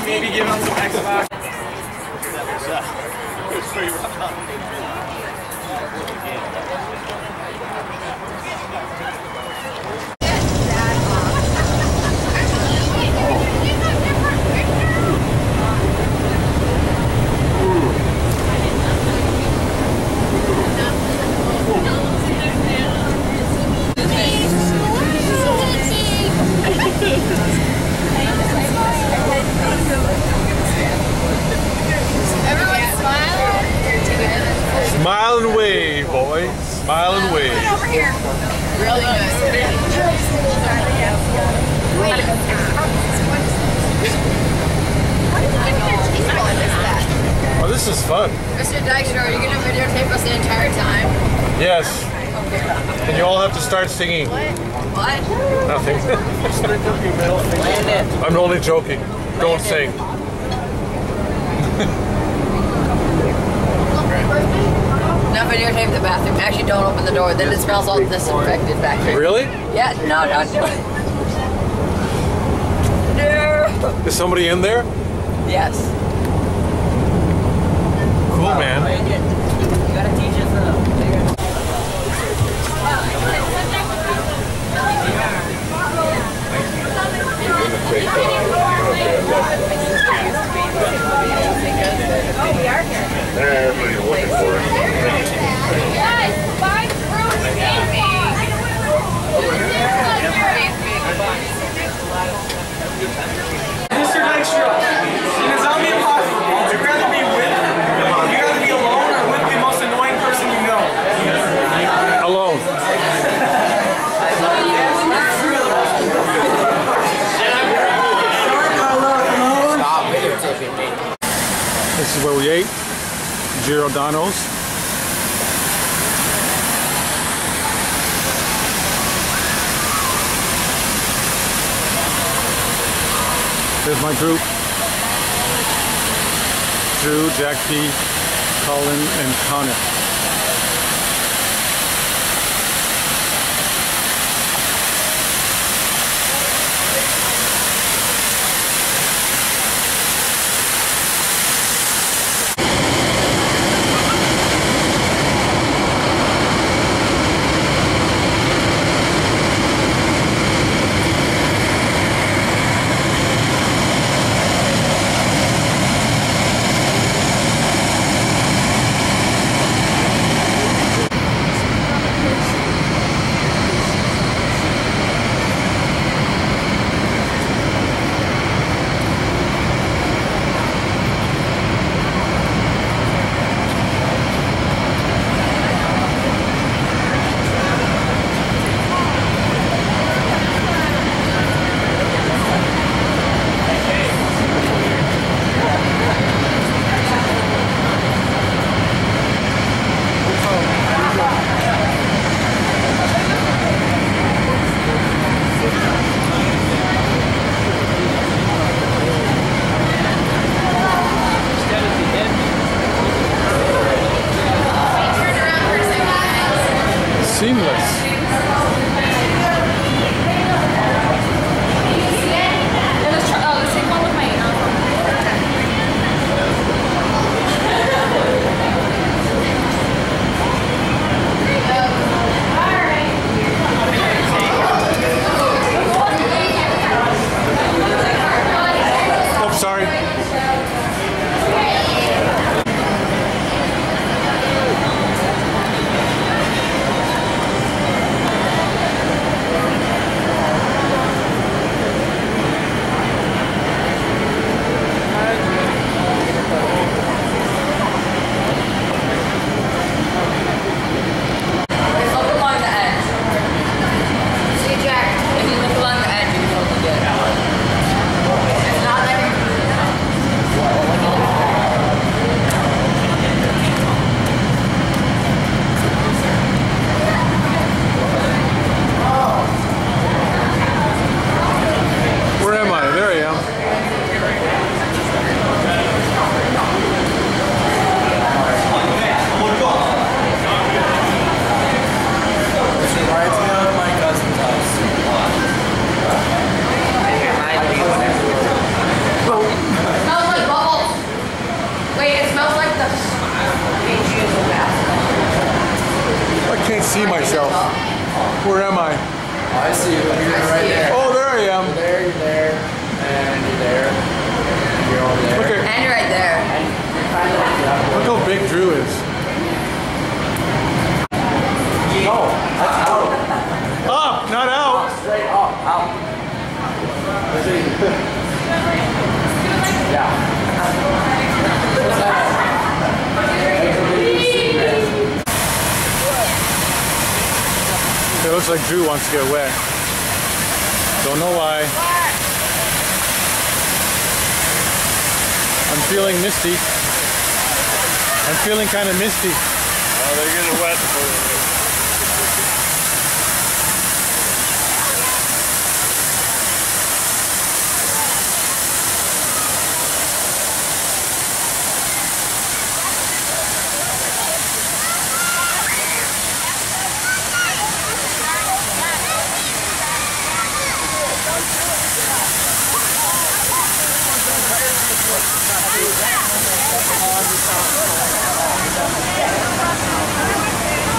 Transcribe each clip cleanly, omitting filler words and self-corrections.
Maybe give him some Xbox. Smile and wave, boys. Smile and wave. Over here. Really good. Oh, this is fun. Mr. Dykstra, are you going to videotape us the entire time? Yes. And you all have to start singing. What? Nothing. I'm only joking. Don't sing. Now videotape the bathroom. Actually, don't open the door. Then it smells all disinfected back here. Really? Yeah. No, don't do it. No. Is somebody in there? Yes. Cool, man. You gotta teach us Oh, we are here. Everybody's looking for it. Guys, find fruit and me. Mr. Dykstra, in a zombie apocalypse, would you rather be alone or with the most annoying person you know? Alone. Stop videotaping me. This is where we ate. Giordano's. Here's my group. Drew, Jackie, Colin, and Connor. how big Drew is. No, that's out. Up, not out. Straight up, out. Yeah. It looks like Drew wants to get wet. Don't know why. I'm feeling misty. I'm feeling kind of misty. Oh, they're getting wet before they leave.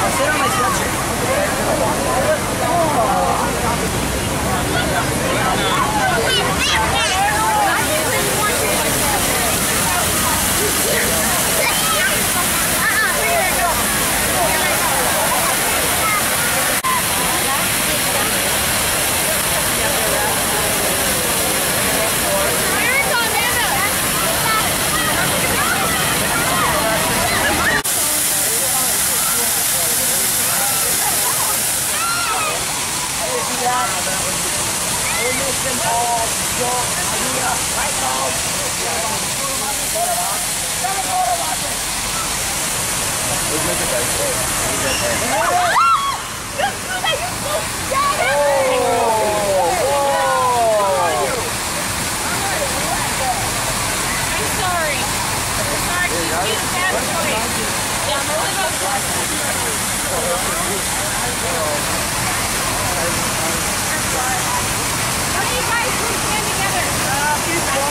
I'll sit on my sweatshirt.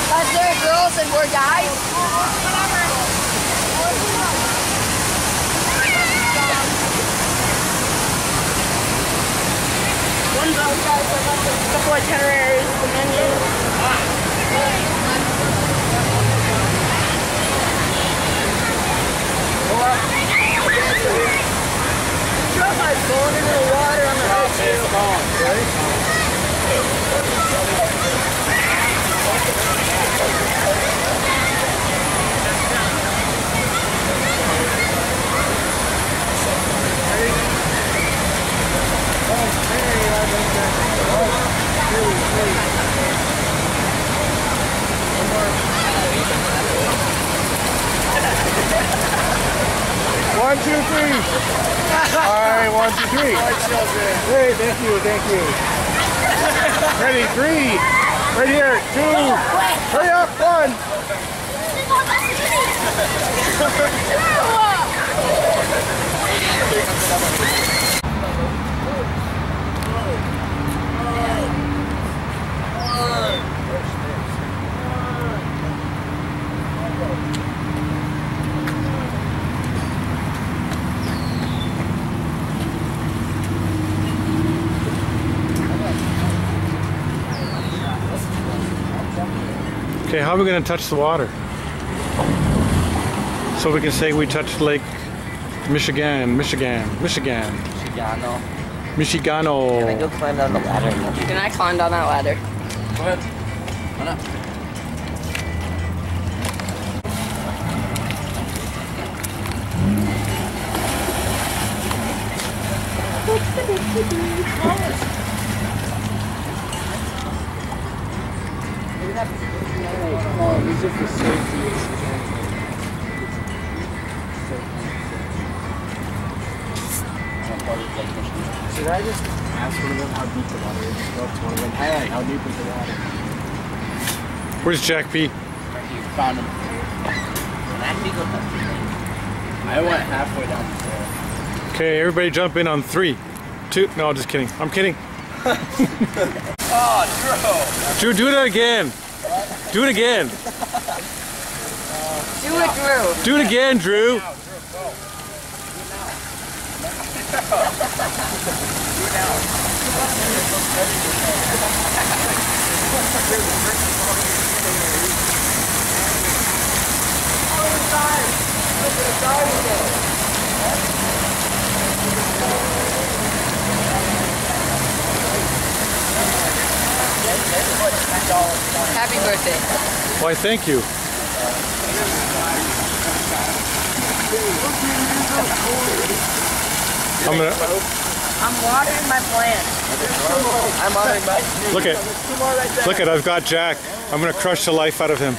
Us there girls and we're guys. One of those guys are like a couple itineraries, the menu. Drop my phone into the water on the house. It's gone, right? One, two, three. Alright, 1, 2, 3. Hey, thank you. Ready, 3. Right here, 2. Hurry up, 1. Okay, how are we going to touch the water? So we can say we touched Lake Michigan. Giordano. Michigano. Can I go climb down the ladder? Can I climb down that ladder? Go ahead. Why not? Should I just ask one of them how deep the water is? Just go up to one of them. Hey, how deep is the water? Where's Jack P? Found him. I went halfway down the trail. Okay, everybody jump in on 3, 2. No, just kidding. I'm kidding. Oh, Drew, do it again. Do it again. Do it, Drew. Do it again, Drew. Happy birthday. Why, thank you. I'm watering my plant. I'm honoring my. Look at, I've got Jack. I'm gonna crush the life out of him.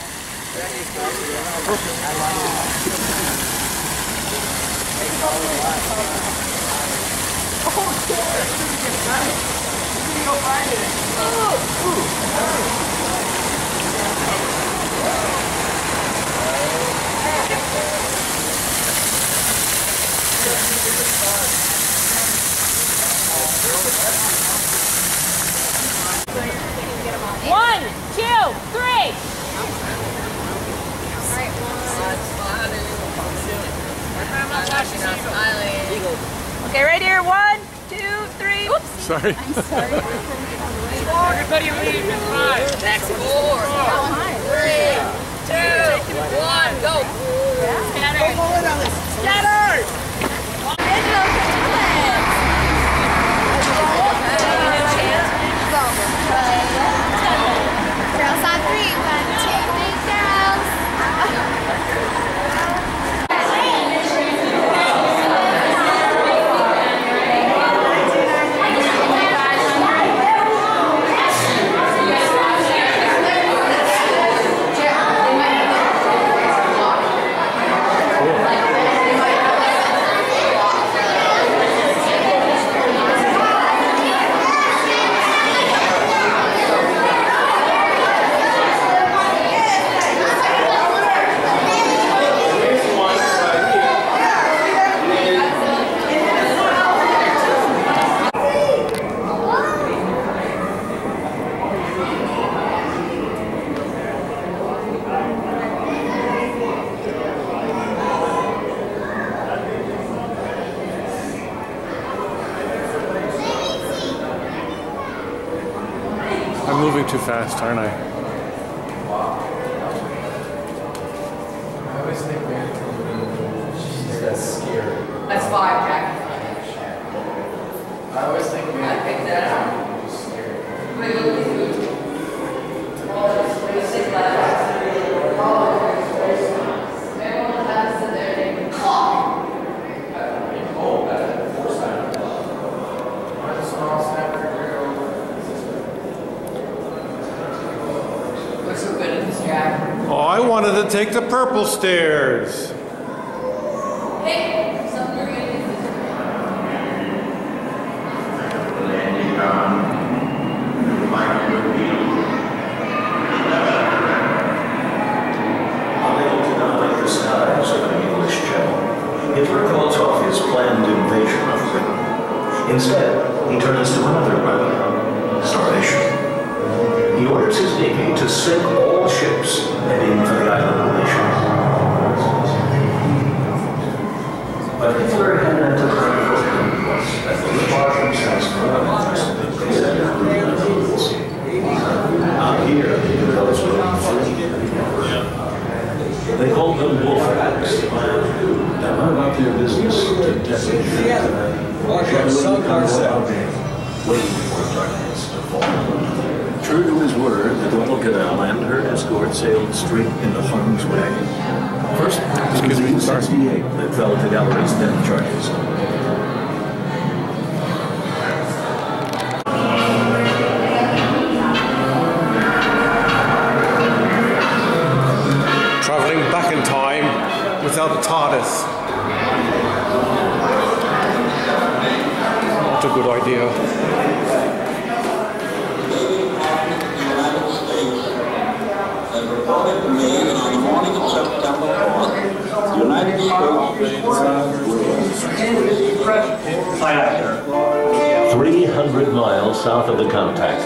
One, two, three. Okay, right here. One, two, three. Oops. Sorry. I'm sorry. Everybody leave in 5. Next 4, 3, 2, 1, go. Scatter. Scatter. Original Girls on 3, 1, 2, 3, girls. I'm moving too fast, aren't I? That's 5, Jack. I always think we I picked that up. Looks so good in this, Jack. Oh, I wanted to take the purple stairs. Hey, something you're gonna do. Unable to dominate the skies of the English Channel, Hitler calls off his planned invasion of Britain. Instead, he turns to another weapon: starvation. He orders his navy to sink all ships heading for the island nation. But Hitler had an enterprise that the Russians has out here, those they called them wolf packs. Now, none about their business to detonate. Waiting for darkness to fall. True to his word, the Guadalcanal and her escort sailed straight into harm's way. First, it was the 68 that fell to Gallery's death charges. Traveling back in time without a TARDIS. Not a good idea. On the morning of September 4th, the United States 300 miles south of the contact,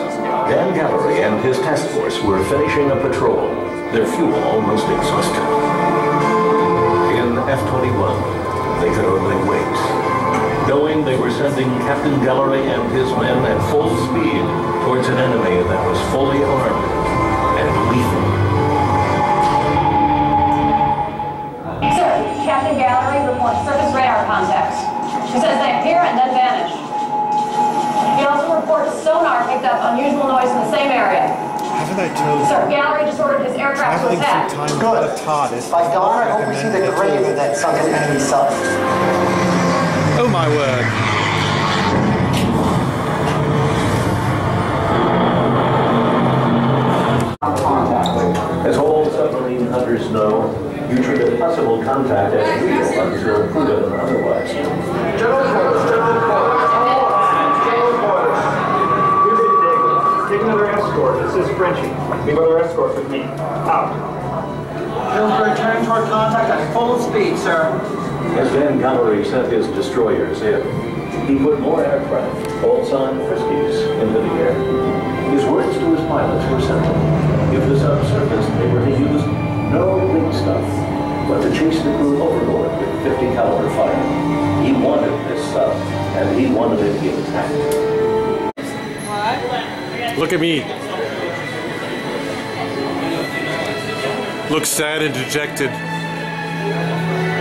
Dan Gallery and his task force were finishing a patrol, their fuel almost exhausted. In F-21, they could only wait, knowing they were sending Captain Gallery and his men at full speed towards an enemy that was fully armed and lethal. Captain should I chose? So gallery just ordered his aircraft to attack. Some time with Todd. By dawn, I hope we see the grave of that sunken enemy sub. Oh my word. As all submarine hunters know, you treat a possible contact as real until proven otherwise. General quarters, general quarters. General quarters. Here's it, Dick. Take another escort. This is Frenchie. Leave other escort with me. Out. Pillsbury, turn toward contact at full speed, sir. As Van Gallery sent his destroyers in, he put more aircraft, Boltzon Friskies, into the air. His words to his pilots were simple. If the sub surfaced, they were to use no big stuff, but to chase the crew overboard with 50 caliber fire. He wanted this sub, and he wanted it intact. Look at me. Look sad and dejected.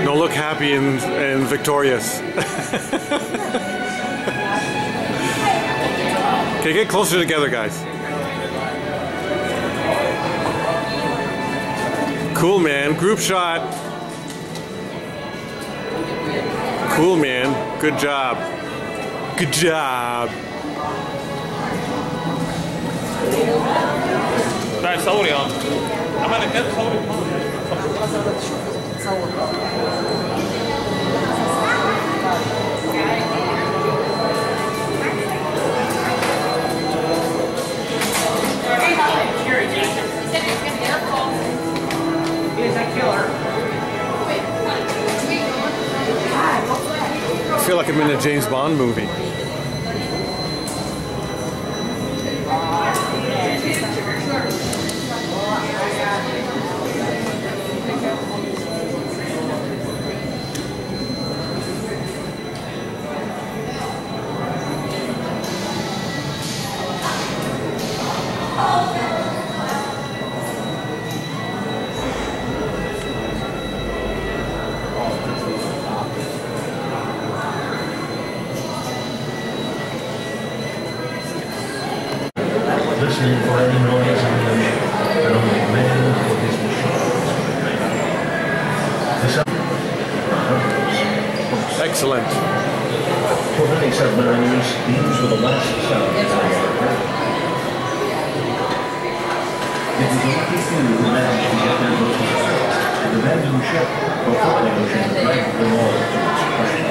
No, look happy and victorious. Okay, get closer together, guys. Cool, man. Group shot. Cool, man. Good job. Good job. Nice, hold on. I'm gonna get hold I feel like I'm in a James Bond movie. Listening for any noise in the ocean, but only man for his machines. Excellent. For many submariners, these were the last sounds they ever heard. It was a lucky few who managed to get their boats and abandon ship before the ocean dragged them all to its crushing.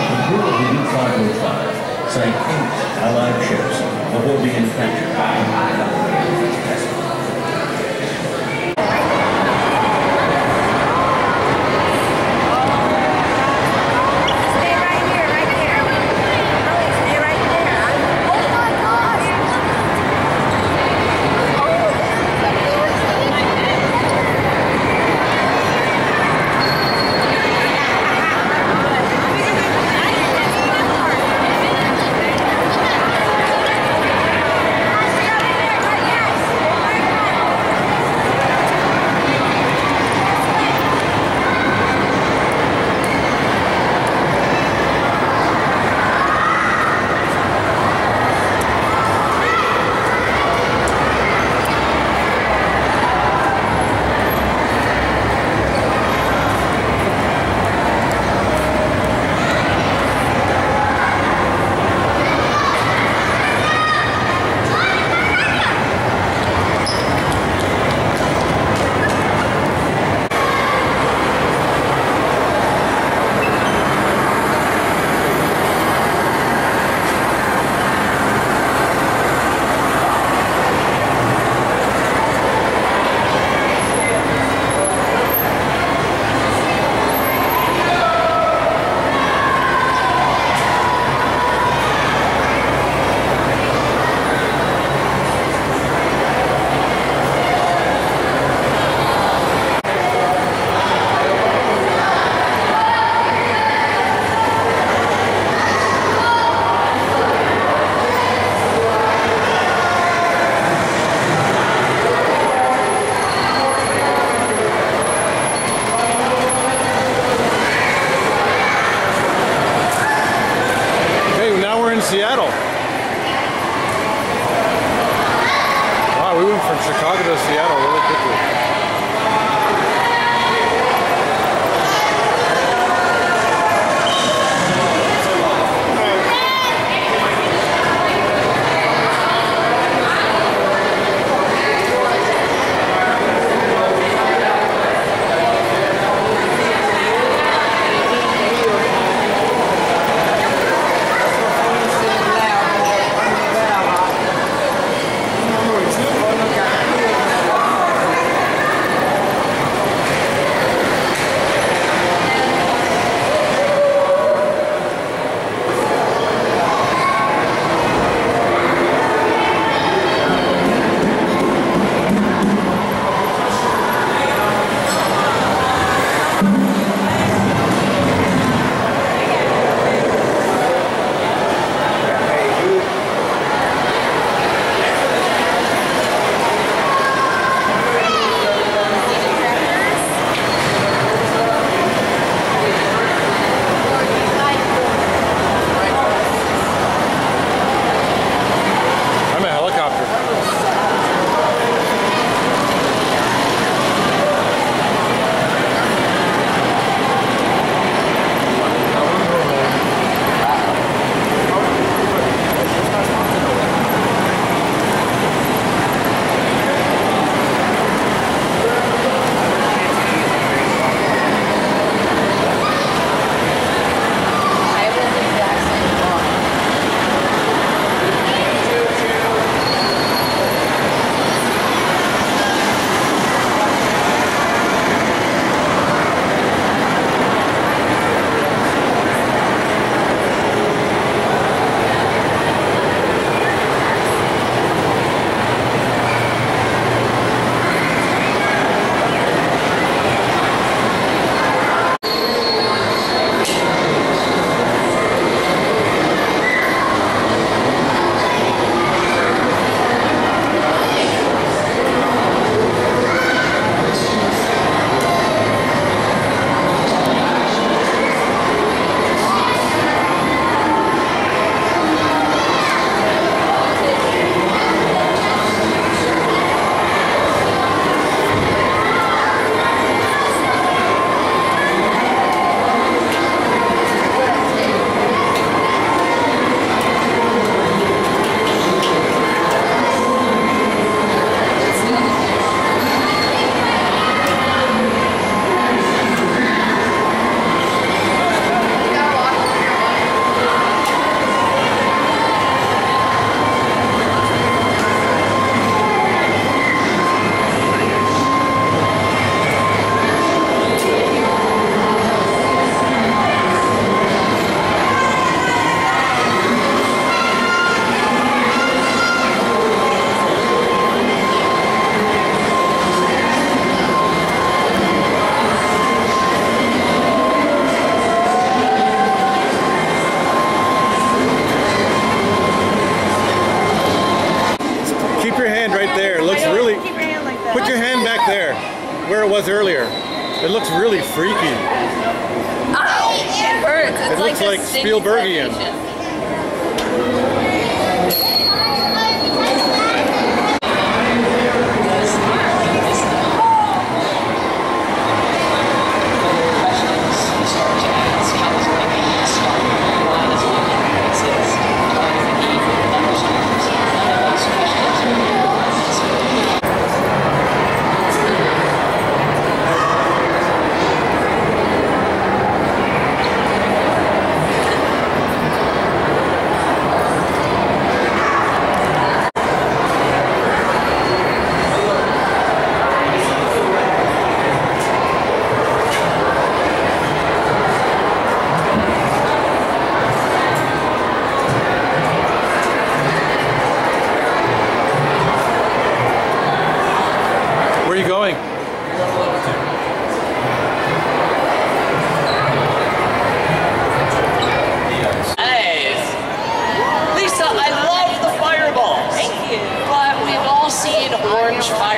The crew of the U-505 sank 8 Allied ships before being captured by Wow, we went from Chicago to Seattle really quickly. Where it was earlier. It looks really freaky. Ow! It hurts. It's it looks like Spielbergian.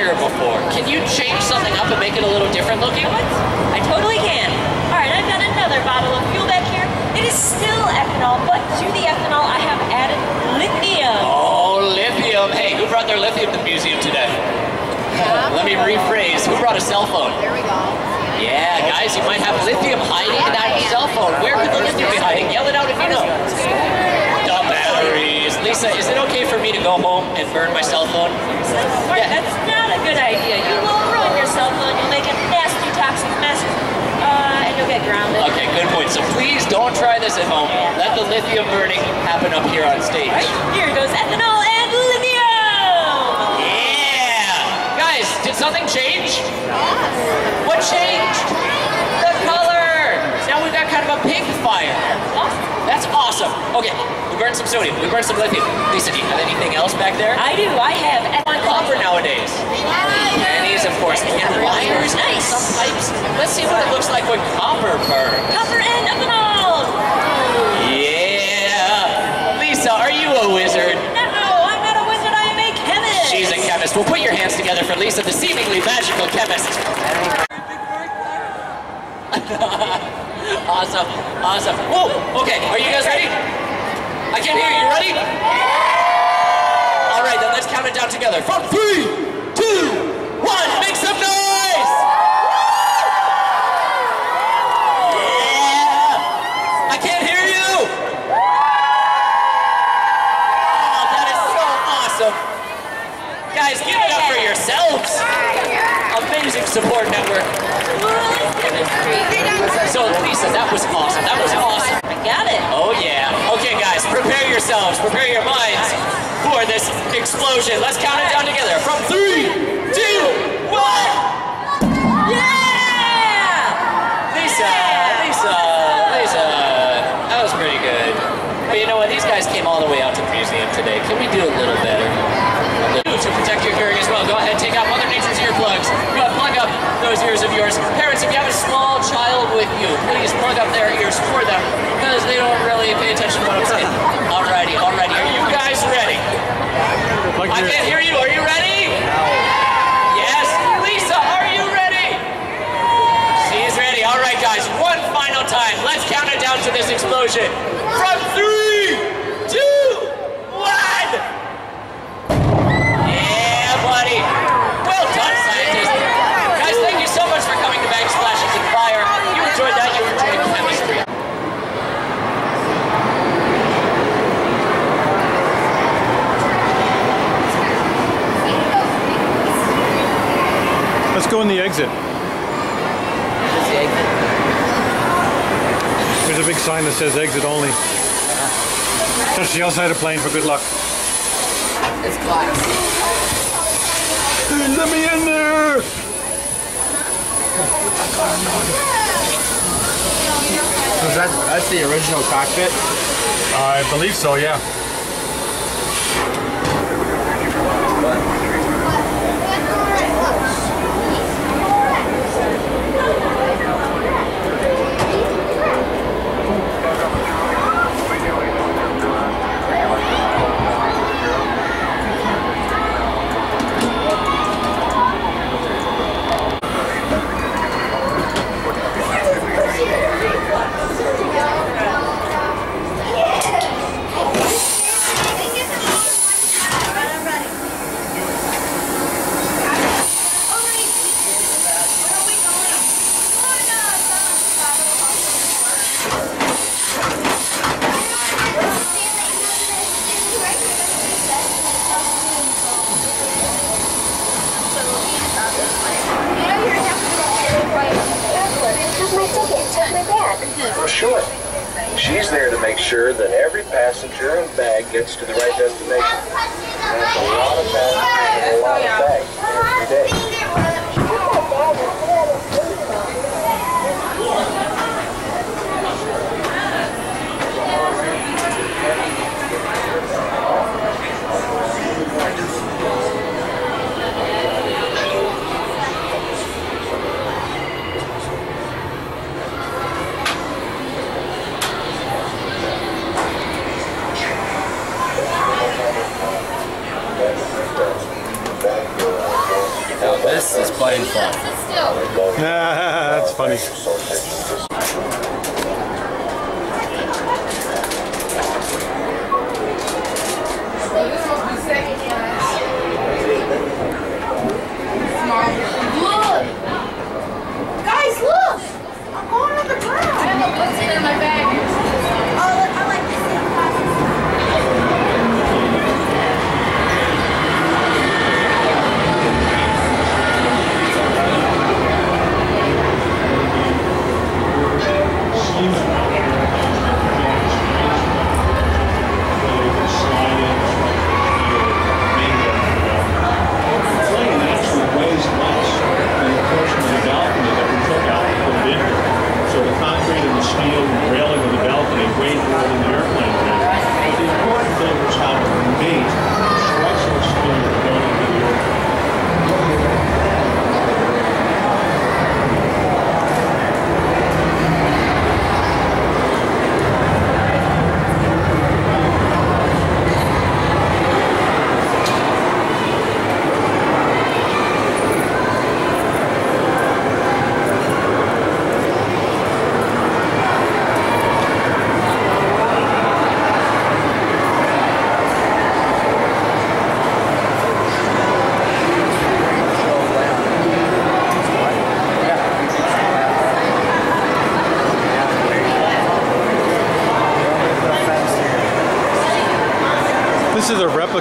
Before. Can you change something up and make it a little different looking? I totally can. Alright, I've got another bottle of fuel back here. It is still ethanol, but to the ethanol I have added lithium. Oh, lithium. Hey, who brought their lithium to the museum today? Let me rephrase. Who brought a cell phone? There we go. Yeah, guys, you might have lithium hiding in that cell phone. Where could the lithium be hiding? Yell it out if you know. The batteries. Lisa, is it okay for me to go home and burn my cell phone? Mark, that's not a good idea. You will ruin your cell phone. You'll make a nasty, toxic mess. And you'll get grounded. Okay, good point. So please don't try this at home. Let the lithium burning happen up here on stage. Right, here goes ethanol and lithium! Yeah! Guys, did something change? What changed? The color! Now we've got kind of a pink fire. That's awesome. Okay, we burned some sodium. We burned some lithium. Lisa, do you have anything else back there? I do. I have copper nowadays. Pennies, of course. And wires. Nice. Some pipes. Let's see what it looks like when copper burns. Copper and ethanol! Yeah! Lisa, are you a wizard? No, I'm not a wizard. I am a chemist. She's a chemist. Well, put your hands together for Lisa, the seemingly magical chemist. Awesome, awesome. Whoa, okay, are you guys ready? I can't hear you, you ready? All right, then let's count it down together. From 3, 2, 1, make some noise! Yeah! I can't hear you! Oh, that is so awesome. Guys, give it up for yourselves. Amazing support network. So, Lisa, that was awesome. That was awesome. I got it. Oh, yeah. Okay, guys, prepare yourselves. Prepare your minds for this explosion. Let's count it down together. From 3, 2, 1. Yeah! Lisa, that was pretty good. But you know what? These guys came all the way out to the museum today. Can we do a little better? To protect your hearing as well, go ahead, take out Mother Nature's earplugs. Go ahead, plug up those ears of yours. Parents, if you have a small child with you, please plug up their ears for them because they don't really pay attention to what I'm saying. Alrighty. Are you guys ready? I can't hear you. Are you ready? Yes. Lisa, are you ready? She's ready. All right, guys. One final time. Let's count it down to this explosion. From 3, 2, 1. Buddy. Well done, scientists. Guys, thank you so much for coming to Bang Splashes and Fire. You enjoyed that, you enjoyed chemistry. Let's go in the exit. Where's the exit? There's a big sign that says exit only. Touch the outside of the plane for good luck. It's glass. Let me in there! So that's the original cockpit? I believe so, yeah. For sure. She's there to make sure that every passenger and bag gets to the right destination. That's a lot of passengers and a lot of bags every day. This is plain fun. That's funny.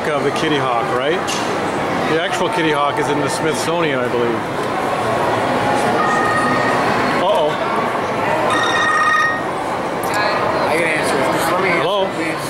replica of the Kitty Hawk, right? The actual Kitty Hawk is in the Smithsonian, I believe. Uh-oh. I can answer it. Just let me answer, hello? please.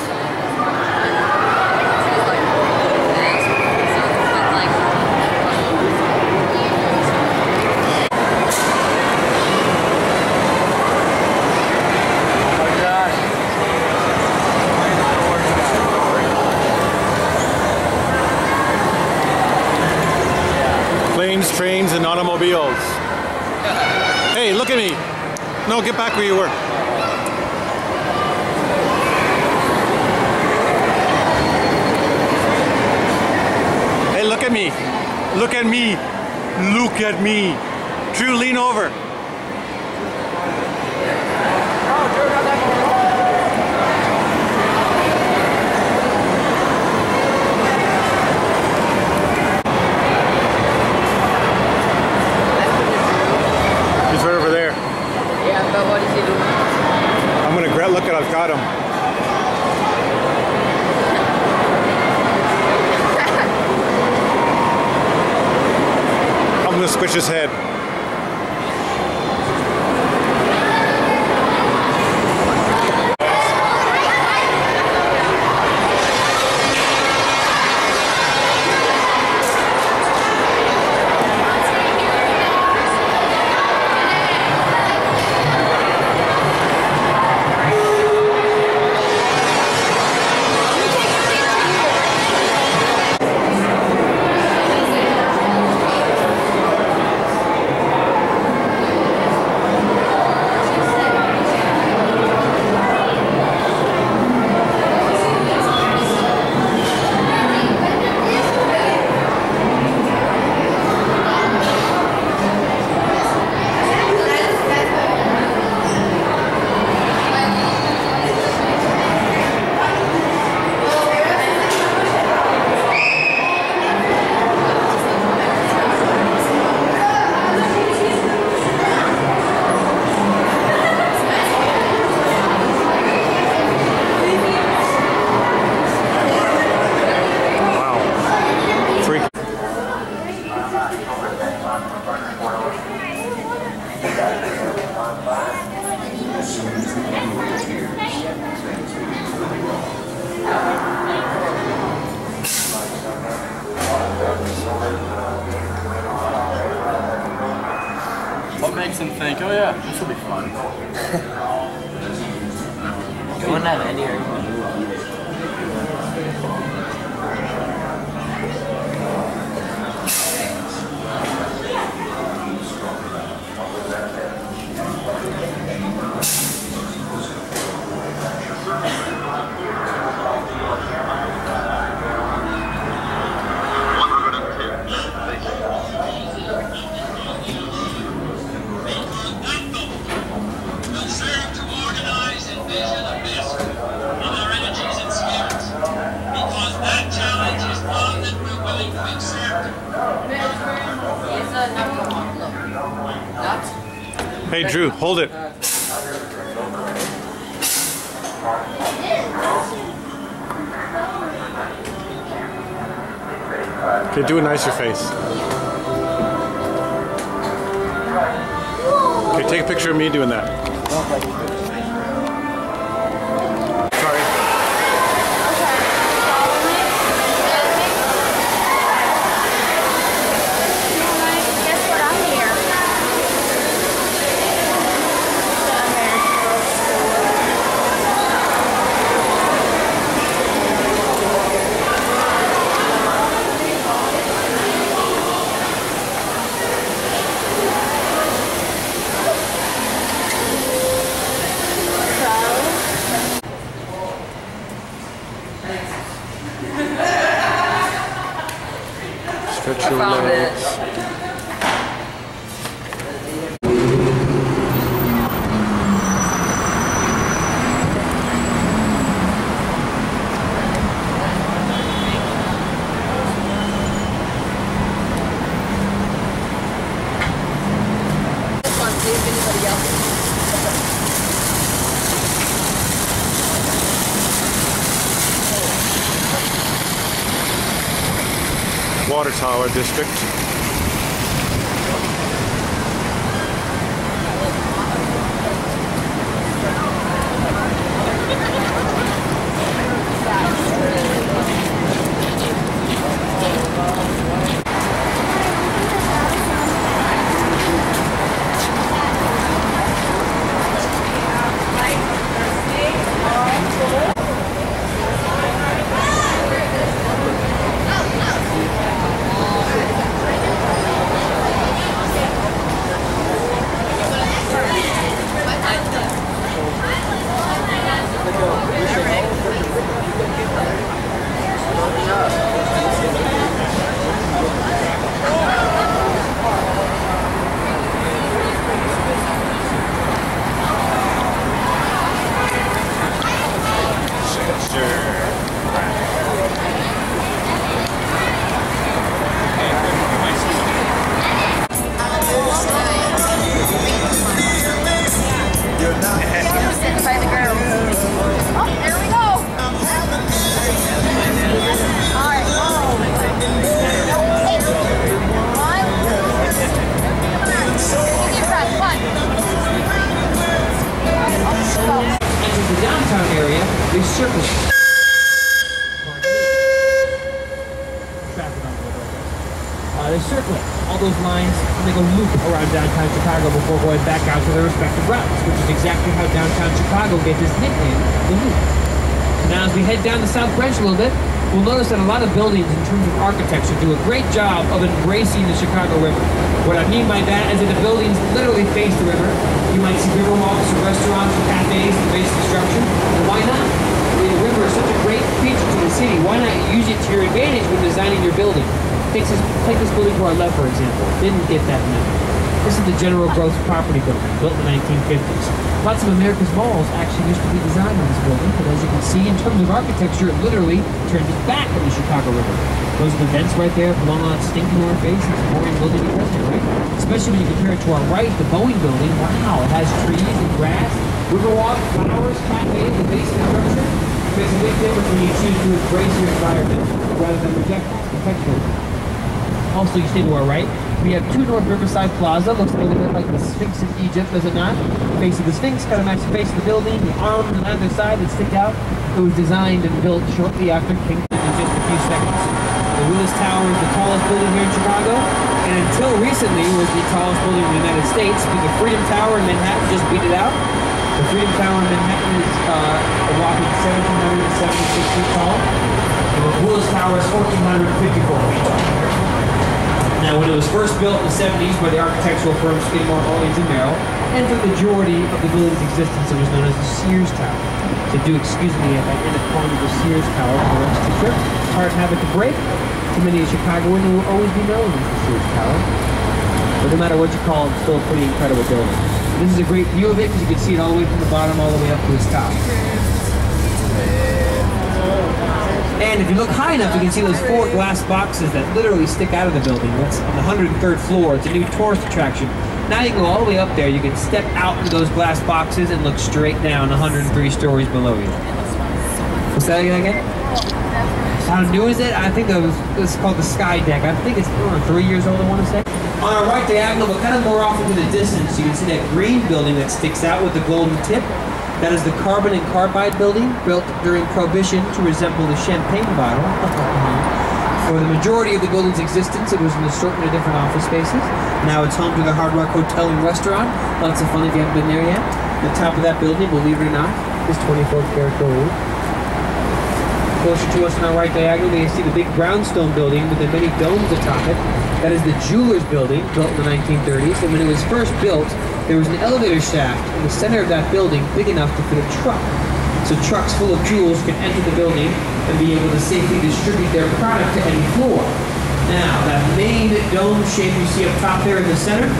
Planes, trains, and automobiles. Hey, look at me. No, get back where you were. Hey, look at me. Look at me. Look at me. Drew, lean over. But what is he doing? I'm gonna look at. I've got him. I'm gonna squish his head. What makes them think, oh yeah, this will be fun? You wouldn't have any argument. Hey Drew, hold it. Okay, do a nicer face. Okay, take a picture of me doing that. Stretch your legs. This one, see if anybody else. water tower district. They circle all those lines and they go loop around downtown Chicago before going back out to their respective routes, which is exactly how downtown Chicago gets its nickname, the Loop. Now as we head down the South Branch a little bit, we'll notice that a lot of buildings in terms of architecture do a great job of embracing the Chicago River. What I mean by that is that the buildings literally face the river. You might see river walks or restaurants or cafes and base construction, and why not? I mean, the river is such a great feature to the city. Why not use it to your advantage when designing your building? Take this building to our left, for example. Didn't get that many. This is the General Growth Property Building, built in the 1950s. Lots of America's malls actually used to be designed in this building, but as you can see, in terms of architecture, it literally turns its back on the Chicago River. Those are the vents right there, belong on stinking north face. It's a boring building to present, right? Especially when you compare it to our right, the Boeing Building. Wow, it has trees and grass, riverwalk, flowers, cafes, the base structure. It makes a big difference when you choose to embrace your environment rather than reject it. Also, you stay to our right, we have 2 North Riverside Plaza. Looks a little bit like the Sphinx in Egypt, does it not? The face of the Sphinx kind of matches the face of the building. The arms on either side that stick out. It was designed and built shortly after King in just a few seconds. The Willis Tower is the tallest building here in Chicago, and until recently was the tallest building in the United States, but the Freedom Tower in Manhattan just beat it out. The Freedom Tower in Manhattan is a whopping 1,776 feet tall, and the Willis Tower is 1,454 feet tall. Now, when it was first built in the 70s by the architectural firm Skidmore, Owings & Merrill, and for the majority of the building's existence, it was known as the Sears Tower. So do excuse me if I end up calling it the Sears Tower for the rest of the trip. Hard habit to break. To many of Chicagoans, it will always be known as the Sears Tower. But no matter what you call it, it's still a pretty incredible building. This is a great view of it because you can see it all the way from the bottom all the way up to its top. And if you look high enough, you can see those 4 glass boxes that literally stick out of the building. That's on the 103rd floor. It's a new tourist attraction. Now you can go all the way up there. You can step out into those glass boxes and look straight down 103 stories below you. What's that again? How new is it? I think it's called the Sky Deck. I think it's 3 years old, I want to say. On our right diagonal, but kind of more off into the distance, you can see that green building that sticks out with the golden tip. That is the Carbon and Carbide building, built during Prohibition to resemble the champagne bottle. For the majority of the building's existence, it was an assortment of different office spaces. Now it's home to the Hard Rock Hotel and Restaurant. Lots of fun if you haven't been there yet. The top of that building, believe it or not, is 24 karat gold. Closer to us on our right diagonal, you see the big brownstone building with the many domes atop it. That is the Jewelers Building, built in the 1930s. And when it was first built, there was an elevator shaft in the center of that building big enough to fit a truck. So trucks full of jewels could enter the building and be able to safely distribute their product to any floor. Now, that main dome shape you see up top there in the center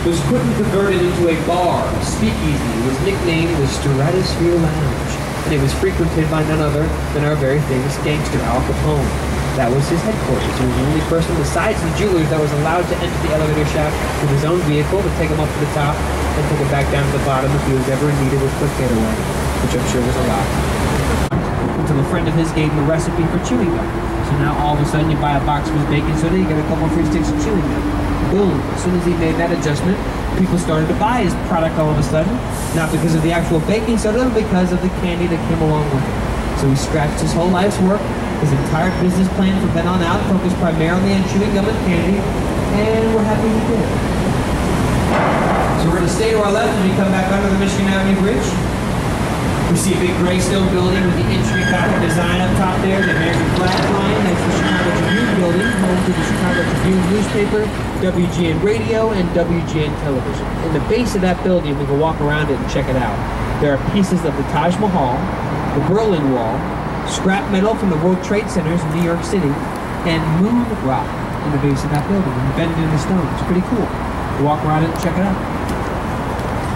was quickly converted into a bar, speakeasy. It was nicknamed the Stratosphere Lounge, and it was frequented by none other than our very famous gangster, Al Capone. That was his headquarters. He was the only person besides the jewelers that was allowed to enter the elevator shaft with his own vehicle to take him up to the top and take him back down to the bottom if he was ever in need of a quick getaway, which I'm sure was a lot. Until a friend of his gave him a recipe for chewing gum. So So now all of a sudden you buy a box of his baking soda, you get a couple free sticks of chewing gum. Boom. As soon as he made that adjustment, people started to buy his product all of a sudden. Not because of the actual baking soda, but because of the candy that came along with it. So he scratched his whole life's work. His entire business plan from then on out focused primarily on chewing gum and candy, and we're happy he did. So we're going to stay to our left when we come back under the Michigan Avenue Bridge. We see a big gray stone building with the intricate design up top there, the American flag line. That's the Chicago Tribune building, home to the Chicago Tribune newspaper, WGN radio, and WGN television. In the base of that building, we can walk around it and check it out. There are pieces of the Taj Mahal, the Berlin Wall, scrap metal from the World Trade Centers in New York City, and moon rock in the base of that building, embedded in the stone. It's pretty cool. We'll walk around it and check it out.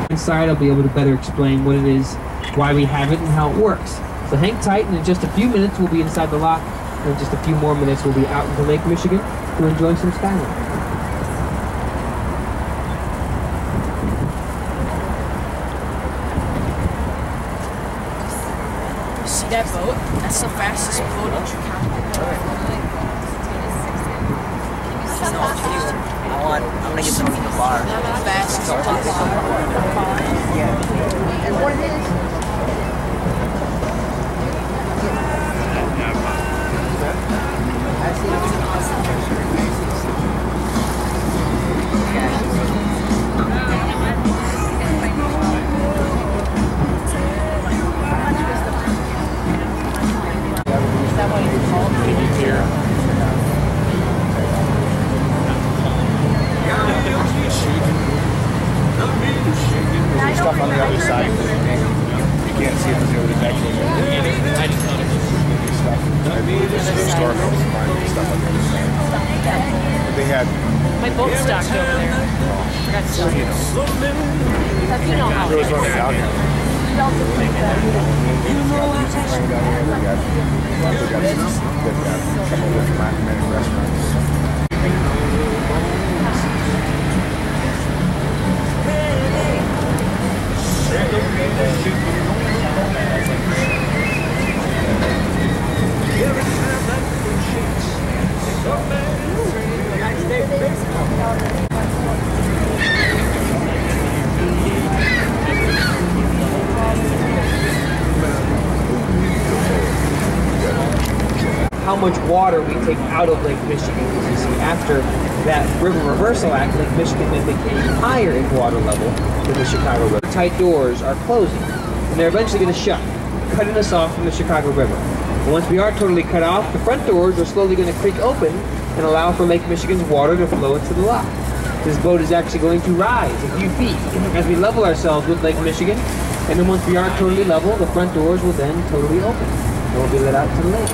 Inside, I'll be able to better explain what it is, why we have it, and how it works. So hang tight, and in just a few minutes, we'll be inside the lock, and in just a few more minutes, we'll be out into Lake Michigan to enjoy some skyline. See that boat? That's the fastest boat in Chicago. I'm gonna get some from the bar. Fastest boat. Yeah. And what it is? Stuff on the other side. You can't see it because it was actually stuff. Store stuff on the other side. They had. My boat's docked over there. I got stuff. You know how There was one down here. They've got a couple of different many restaurants. How much water we take out of Lake Michigan. As you see, after that river reversal act, Lake Michigan then became higher in water level than the Chicago River. Tight doors are closing, and they're eventually going to shut, cutting us off from the Chicago River. And once we are totally cut off, the front doors are slowly going to creak open and allow for Lake Michigan's water to flow into the lock. This boat is actually going to rise a few feet as we level ourselves with Lake Michigan, and then once we are totally level, the front doors will then totally open, and we'll be let out to the lake.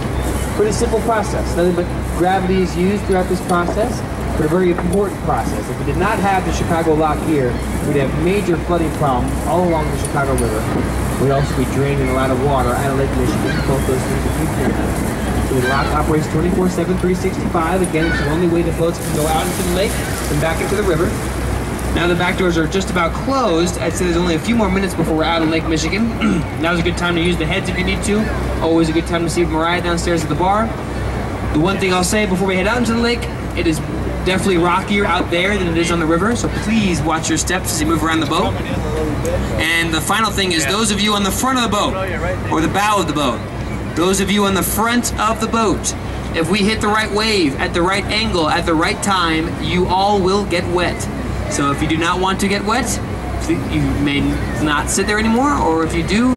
Pretty simple process. Nothing but gravity is used throughout this process, but a very important process. If we did not have the Chicago lock here, we'd have major flooding problems all along the Chicago River. We'd also be draining a lot of water out of Lake Michigan. Both those things would be cleared out. So the lock operates 24/7, 365. Again, it's the only way the boats can go out into the lake and back into the river. Now the back doors are just about closed. I'd say there's only a few more minutes before we're out in Lake Michigan. Now's a good time to use the heads if you need to. Always a good time to see Mariah downstairs at the bar. The one thing I'll say before we head out into the lake, it is definitely rockier out there than it is on the river, so please watch your steps as you move around the boat. And the final thing is those of you on the front of the boat, or the bow of the boat, those of you on the front of the boat, if we hit the right wave at the right angle at the right time, you all will get wet. So if you do not want to get wet, you may not sit there anymore, or if you do,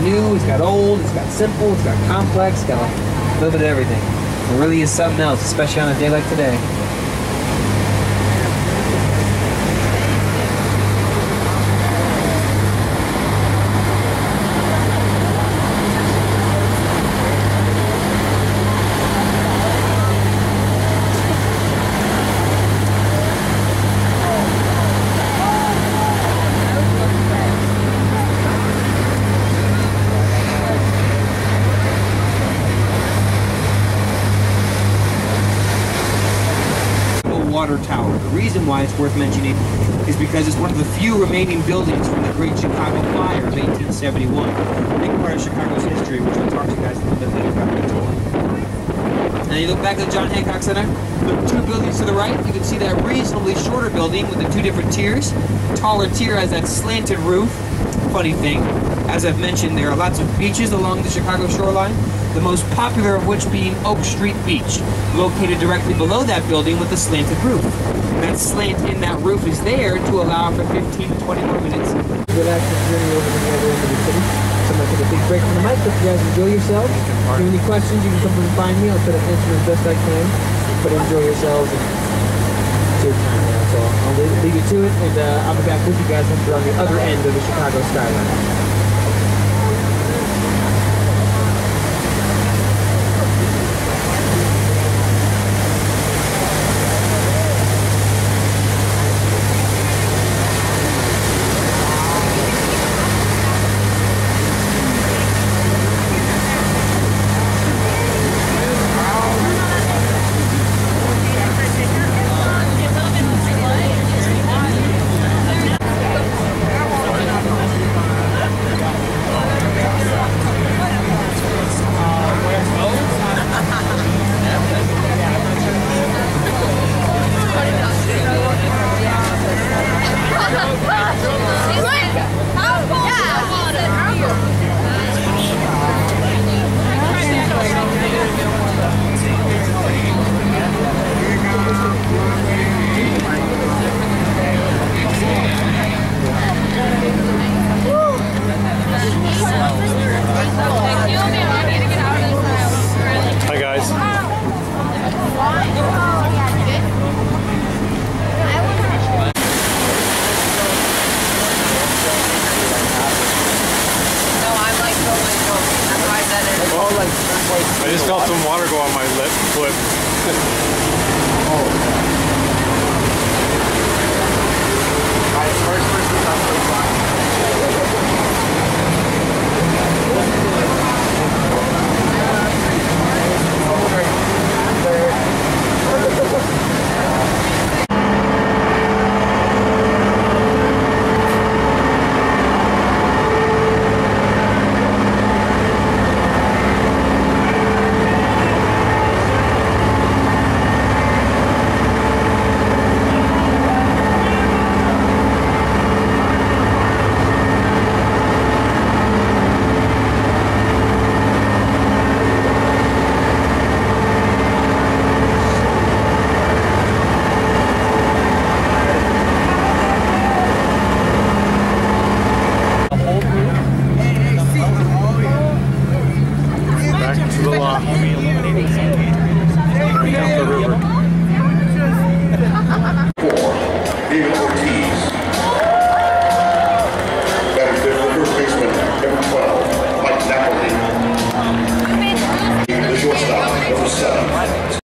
new, it's got old, it's got simple, it's got complex, it's got a little bit of everything. It really is something else, especially on a day like today. Water tower. The reason why it's worth mentioning is because it's one of the few remaining buildings from the Great Chicago Fire of 1871. A big part of Chicago's history, which I'll talk to you guys a little bit later about the tour. Now you look back at the John Hancock Center, the two buildings to the right, you can see that reasonably shorter building with the two different tiers. Taller tier has that slanted roof. Funny thing, as I've mentioned, there are lots of beaches along the Chicago shoreline, the most popular of which being Oak Street Beach, located directly below that building with the slanted roof. That slant in that roof is there to allow for 15 to 20 more minutes. Relaxing journey over to the other end of the city. So I'm going to take a big break from the mic. Hope you guys enjoy yourselves. If you have any questions, you can come and find me. I'll try to answer as best I can. But enjoy yourselves. And it's your time now, so I'll leave you to it. And I'll be back with you guys once we're on the other end of the Chicago skyline. I just felt some water go on my lip foot. Back to the lot. Bring up the river.